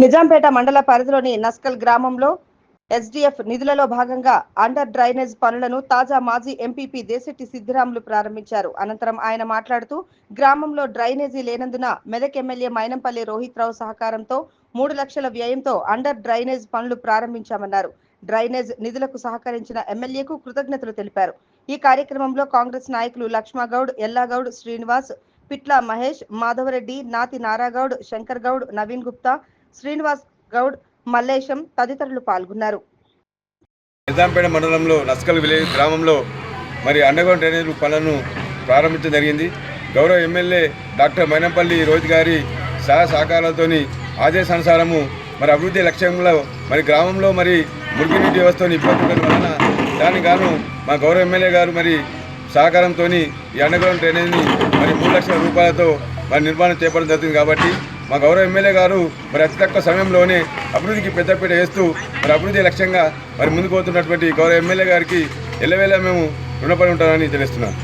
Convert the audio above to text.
నిజాంపేట మండల పరిధిలోని నస్కల్ గ్రామంలో ఎస్డీఎఫ్ నిధులలో భాగంగా అండర్ డ్రైనేజ్ పనులను తాజా మాజీ ఎంపీపీ దేశెట్టి సిద్దిరాములు ప్రారంభించారు. అనంతరం ఆయన మాట్లాడుతూ గ్రామంలో డ్రైనేజీ లేనందున మెదక్ ఎమ్మెల్యే మైనంపల్లి రోహిత్ రావు సహకారంతో 3 లక్షల వ్యయంతో అండర్ డ్రైనేజ్ పనులు ప్రారంభించామన్నారు. డ్రైనేజ్ నిధులకు సహకరించిన ఎమ్మెల్యేకు కృతజ్ఞతలు తెలిపారు. ఈ కార్యక్రమంలో కాంగ్రెస్ నాయకులు లక్ష్మగౌడ్, ఎల్లాగౌడ్, శ్రీనివాస్, పిట్ల మహేష్, మాధవరెడ్డి, నాతి నారాగౌడ్, శంకర్ గౌడ్, నవీన్ గుప్తా, శ్రీనివాస్ గౌడ్, మల్లేశం తదితరులు పాల్గొన్నారు. నిజాంపేట మండలంలో నస్కల్ విలేజ్ గ్రామంలో మరి అండర్గ్రౌండ్ డ్రైనేజ్ పనులను ప్రారంభించడం జరిగింది. గౌరవ ఎమ్మెల్యే డాక్టర్ మైనంపల్లి రోహిత్ గారి సహకారాలతో ఆదేశానుసారము మరి అభివృద్ధి లక్ష్యంలో మరి గ్రామంలో మరి మురుగునీటి వ్యవస్థను ఇబ్బంది వలన దానికి గాను మా గౌరవ ఎమ్మెల్యే గారు మరి సహకారంతో ఈ అండర్గ్రౌండ్ డ్రైనేజ్ని మరి 3 లక్షల రూపాయలతో మరి నిర్మాణం చేపట్టడం జరుగుతుంది. కాబట్టి మా గౌరవ ఎమ్మెల్యే గారు మరి అతి తక్కువ సమయంలోనే అభివృద్ధికి పెద్దపీట వేస్తూ మరి అభివృద్ధి లక్ష్యంగా మరి ముందుకు పోతున్నటువంటి గౌరవ ఎమ్మెల్యే గారికి ఎల్లవేళ మేము రుణపడి ఉంటామని తెలుస్తున్నాం.